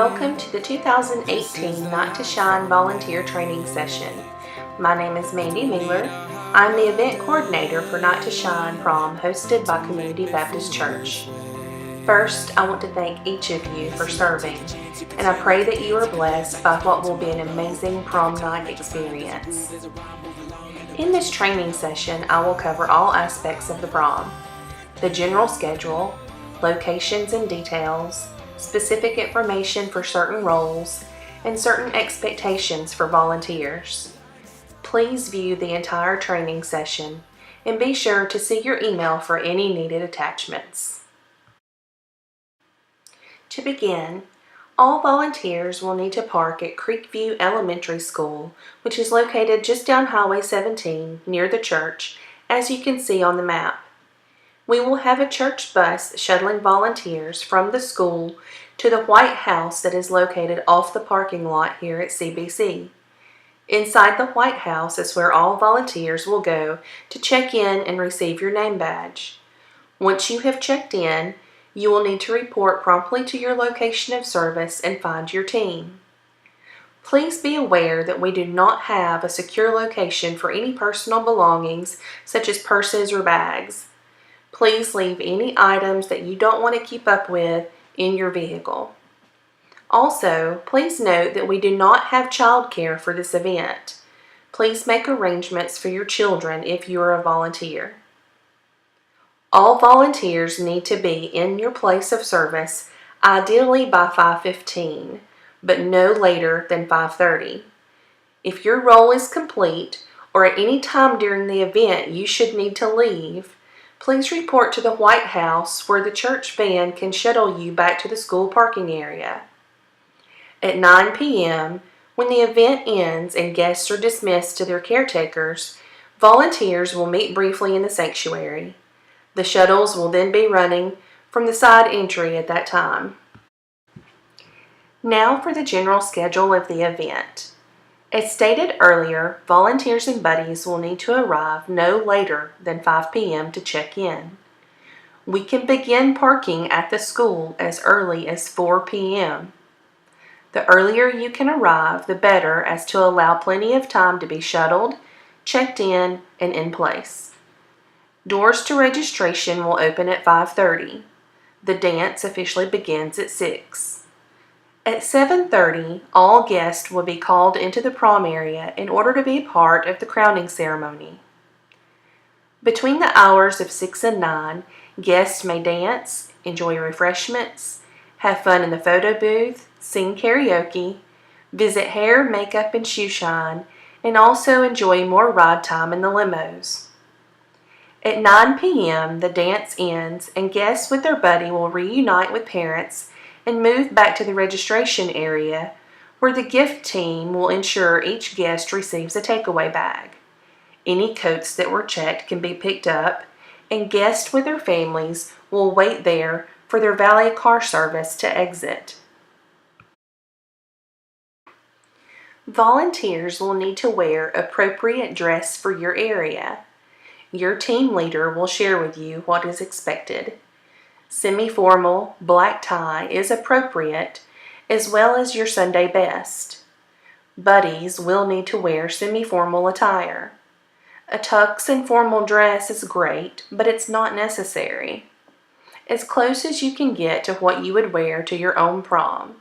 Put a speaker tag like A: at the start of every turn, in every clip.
A: Welcome to the 2018 Night to Shine Volunteer Training Session. My name is Mandy Mingler. I'm the event coordinator for Night to Shine Prom hosted by Community Baptist Church. First, I want to thank each of you for serving, and I pray that you are blessed by what will be an amazing prom night experience. In this training session, I will cover all aspects of the prom: the general schedule, locations and details, specific information for certain roles, and certain expectations for volunteers. Please view the entire training session and be sure to see your email for any needed attachments. To begin, all volunteers will need to park at Creekview Elementary School, which is located just down Highway 17 near the church, as you can see on the map. We will have a church bus shuttling volunteers from the school to the White House that is located off the parking lot here at CBC. Inside the White House is where all volunteers will go to check in and receive your name badge. Once you have checked in, you will need to report promptly to your location of service and find your team. Please be aware that we do not have a secure location for any personal belongings such as purses or bags. Please leave any items that you don't want to keep up with in your vehicle. Also, please note that we do not have childcare for this event. Please make arrangements for your children if you are a volunteer. All volunteers need to be in your place of service, ideally by 5:15, but no later than 5:30. If your role is complete or at any time during the event you should need to leave, please report to the White House where the church van can shuttle you back to the school parking area. At 9 p.m., when the event ends and guests are dismissed to their caretakers, volunteers will meet briefly in the sanctuary. The shuttles will then be running from the side entry at that time. Now for the general schedule of the event. As stated earlier, volunteers and buddies will need to arrive no later than 5 p.m. to check in. We can begin parking at the school as early as 4 p.m. The earlier you can arrive, the better, as to allow plenty of time to be shuttled, checked in, and in place. Doors to registration will open at 5:30. The dance officially begins at 6. At 7:30, all guests will be called into the prom area in order to be part of the crowning ceremony. Between the hours of 6 and 9, guests may dance, enjoy refreshments, have fun in the photo booth, sing karaoke, visit hair, makeup, and shoe shine, and also enjoy more ride time in the limos. At 9 p.m., the dance ends and guests with their buddy will reunite with parents and move back to the registration area, where the gift team will ensure each guest receives a takeaway bag. Any coats that were checked can be picked up, and guests with their families will wait there for their valet car service to exit. Volunteers will need to wear appropriate dress for your area. Your team leader will share with you what is expected. Semi-formal, black tie is appropriate, as well as your Sunday best. Buddies will need to wear semi-formal attire. A tux and formal dress is great, but it's not necessary. As close as you can get to what you would wear to your own prom.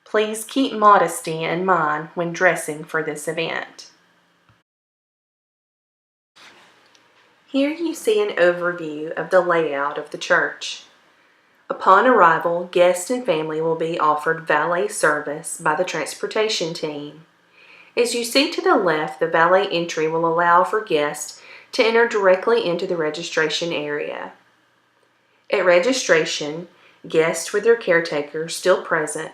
A: Please keep modesty in mind when dressing for this event. Here you see an overview of the layout of the church. Upon arrival, guests and family will be offered valet service by the transportation team. As you see to the left, the valet entry will allow for guests to enter directly into the registration area. At registration, guests with their caretakers still present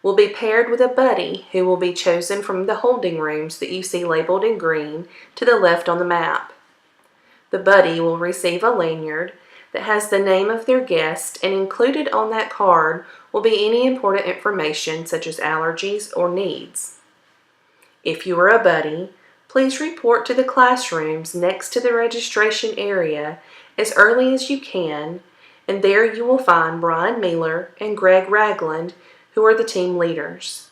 A: will be paired with a buddy who will be chosen from the holding rooms that you see labeled in green to the left on the map. The buddy will receive a lanyard that has the name of their guest, and included on that card will be any important information such as allergies or needs. If you are a buddy, please report to the classrooms next to the registration area as early as you can, and there you will find Brian Mealer and Greg Ragland, who are the team leaders.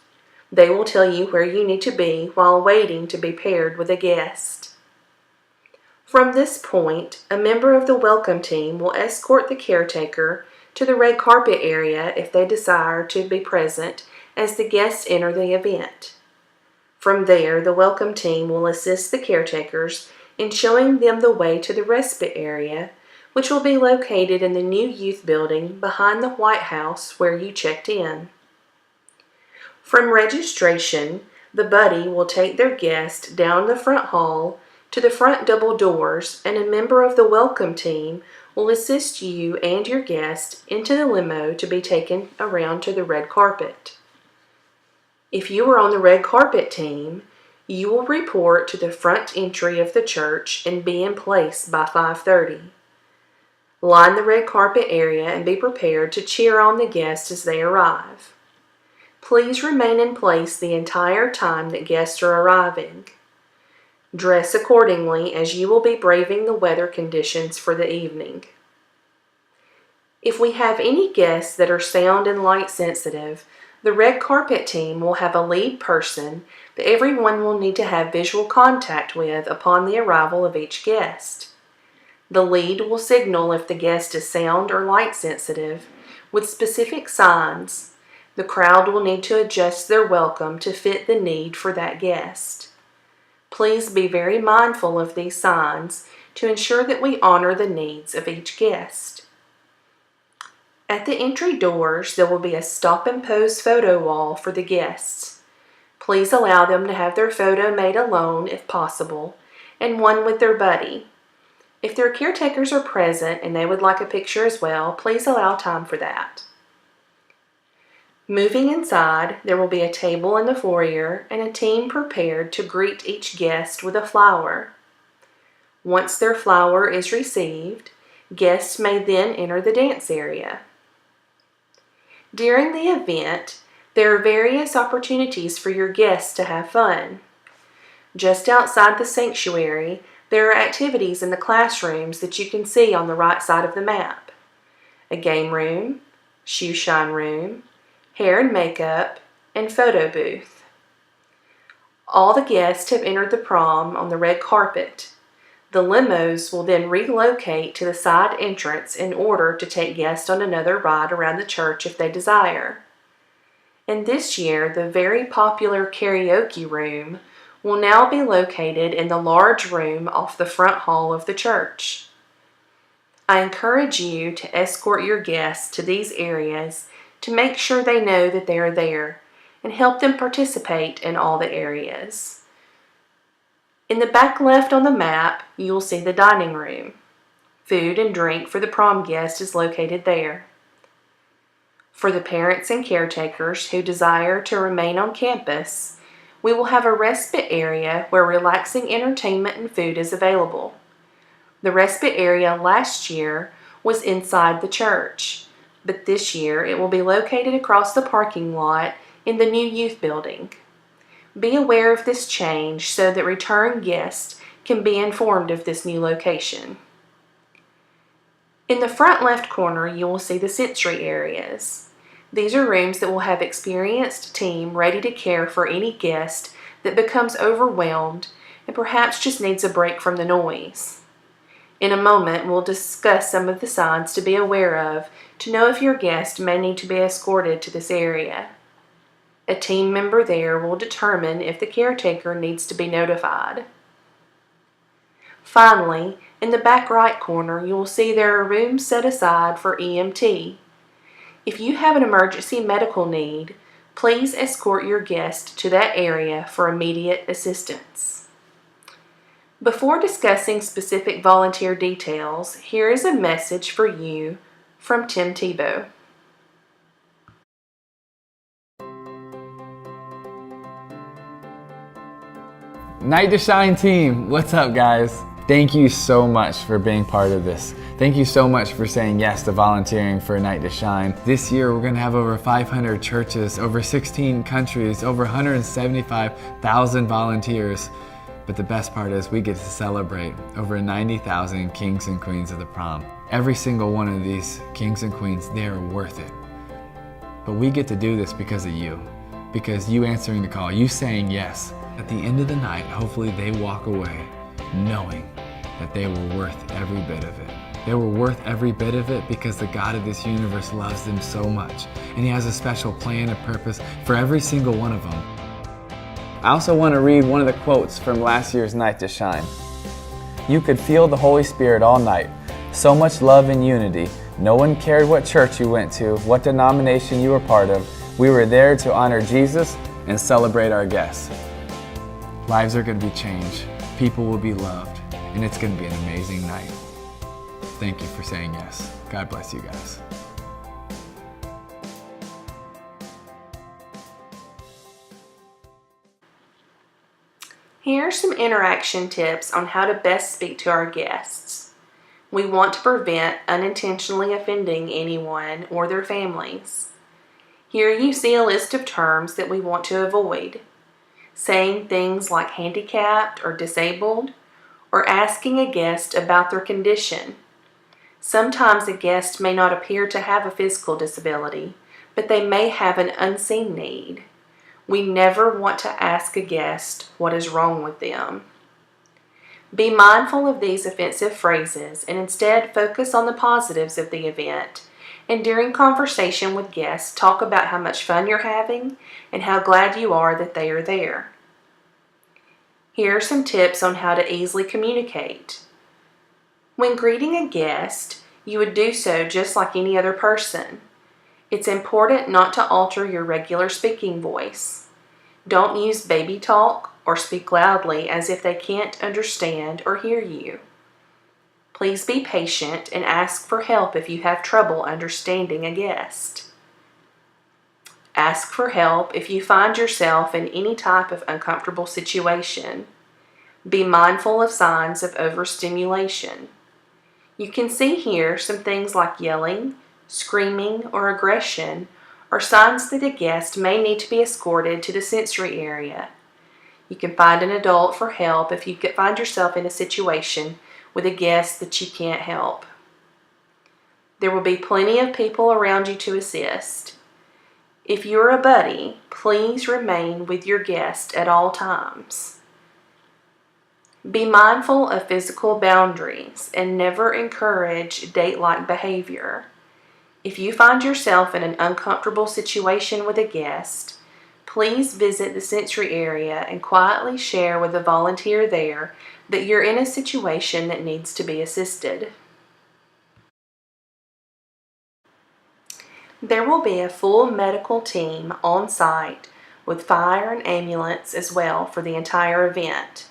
A: They will tell you where you need to be while waiting to be paired with a guest. From this point, a member of the welcome team will escort the caretaker to the red carpet area if they desire to be present as the guests enter the event. From there, the welcome team will assist the caretakers in showing them the way to the respite area, which will be located in the new youth building behind the White House where you checked in. From registration, the buddy will take their guest down the front hall to the front double doors, and a member of the welcome team will assist you and your guest into the limo to be taken around to the red carpet. If you are on the red carpet team, you will report to the front entry of the church and be in place by 5:30. Line the red carpet area and be prepared to cheer on the guests as they arrive. Please remain in place the entire time that guests are arriving. Dress accordingly as you will be braving the weather conditions for the evening. If we have any guests that are sound and light sensitive, the red carpet team will have a lead person that everyone will need to have visual contact with upon the arrival of each guest. The lead will signal if the guest is sound or light sensitive with specific signs. The crowd will need to adjust their welcome to fit the need for that guest. Please be very mindful of these signs to ensure that we honor the needs of each guest. At the entry doors, there will be a stop and pose photo wall for the guests. Please allow them to have their photo made alone if possible, and one with their buddy. If their caretakers are present and they would like a picture as well, please allow time for that. Moving inside, there will be a table in the foyer and a team prepared to greet each guest with a flower. Once their flower is received, guests may then enter the dance area. During the event, there are various opportunities for your guests to have fun. Just outside the sanctuary, there are activities in the classrooms that you can see on the right side of the map. A game room, shoe shine room, hair and makeup, and photo booth. All the guests have entered the prom on the red carpet. The limos will then relocate to the side entrance in order to take guests on another ride around the church if they desire. And this year, the very popular karaoke room will now be located in the large room off the front hall of the church. I encourage you to escort your guests to these areas to make sure they know that they are there and help them participate in all the areas. In the back left on the map, you will see the dining room. Food and drink for the prom guest is located there. For the parents and caretakers who desire to remain on campus, we will have a respite area where relaxing entertainment and food is available. The respite area last year was inside the church, but this year it will be located across the parking lot in the new youth building. Be aware of this change so that return guests can be informed of this new location. In the front left corner, you will see the sensory areas. These are rooms that will have experienced team ready to care for any guest that becomes overwhelmed and perhaps just needs a break from the noise. In a moment, we'll discuss some of the signs to be aware of to know if your guest may need to be escorted to this area. A team member there will determine if the caretaker needs to be notified. Finally, in the back right corner, you will see there are rooms set aside for EMT. If you have an emergency medical need, please escort your guest to that area for immediate assistance. Before discussing specific volunteer details, here is a message for you from Tim Tebow.
B: Night to Shine team, what's up guys? Thank you so much for being part of this. Thank you so much for saying yes to volunteering for Night to Shine. This year we're going to have over 500 churches, over 16 countries, over 175,000 volunteers. But the best part is we get to celebrate over 90,000 kings and queens of the prom. Every single one of these kings and queens, they are worth it. But we get to do this because of you. Because you answering the call, you saying yes. At the end of the night, hopefully they walk away knowing that they were worth every bit of it. They were worth every bit of it because the God of this universe loves them so much. And He has a special plan and purpose for every single one of them. I also want to read one of the quotes from last year's Night to Shine. You could feel the Holy Spirit all night. So much love and unity. No one cared what church you went to, what denomination you were part of. We were there to honor Jesus and celebrate our guests. Lives are going to be changed. People will be loved. And it's going to be an amazing night. Thank you for saying yes. God bless you guys.
A: Here are some interaction tips on how to best speak to our guests. We want to prevent unintentionally offending anyone or their families. Here you see a list of terms that we want to avoid. Saying things like handicapped or disabled, or asking a guest about their condition. Sometimes a guest may not appear to have a physical disability, but they may have an unseen need. We never want to ask a guest what is wrong with them. Be mindful of these offensive phrases and instead focus on the positives of the event. And during conversation with guests, talk about how much fun you're having and how glad you are that they are there. Here are some tips on how to easily communicate. When greeting a guest, you would do so just like any other person. It's important not to alter your regular speaking voice. Don't use baby talk or speak loudly as if they can't understand or hear you. Please be patient and ask for help if you have trouble understanding a guest. Ask for help if you find yourself in any type of uncomfortable situation. Be mindful of signs of overstimulation. You can see here some things like yelling, screaming, or aggression are signs that a guest may need to be escorted to the sensory area. You can find an adult for help if you find yourself in a situation with a guest that you can't help. There will be plenty of people around you to assist. If you're a buddy, please remain with your guest at all times. Be mindful of physical boundaries and never encourage date-like behavior. If you find yourself in an uncomfortable situation with a guest, please visit the sensory area and quietly share with a volunteer there that you're in a situation that needs to be assisted. There will be a full medical team on site with fire and ambulance as well for the entire event.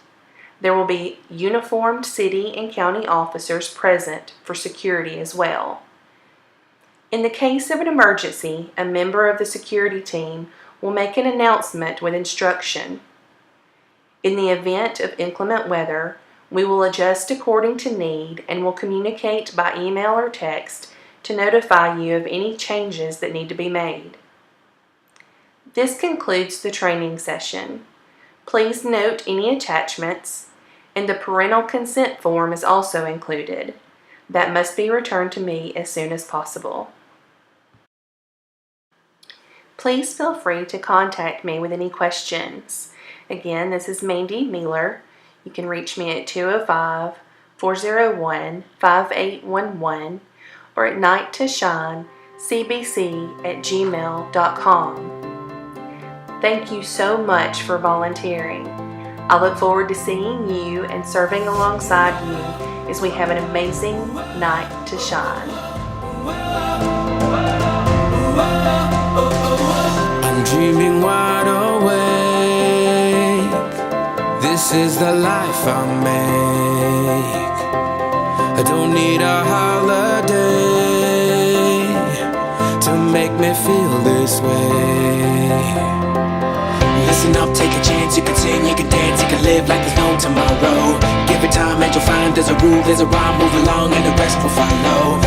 A: There will be uniformed city and county officers present for security as well. In the case of an emergency, a member of the security team will make an announcement with instruction. In the event of inclement weather, we will adjust according to need and will communicate by email or text to notify you of any changes that need to be made. This concludes the training session. Please note any attachments, and the parental consent form is also included. That must be returned to me as soon as possible. Please feel free to contact me with any questions. Again, this is Mandy Mealer. You can reach me at 205-401-5811 or at nighttoshinecbc@gmail.com. Thank you so much for volunteering. I look forward to seeing you and serving alongside you as we have an amazing night to shine.
C: I'm dreaming wide awake. This is the life I make. I don't need a holiday to make me feel this way. Listen up, take a chance, you can sing, you can dance, you can live like there's no tomorrow. Give it time and you'll find there's a rule, there's a rhyme, move along and the rest will follow.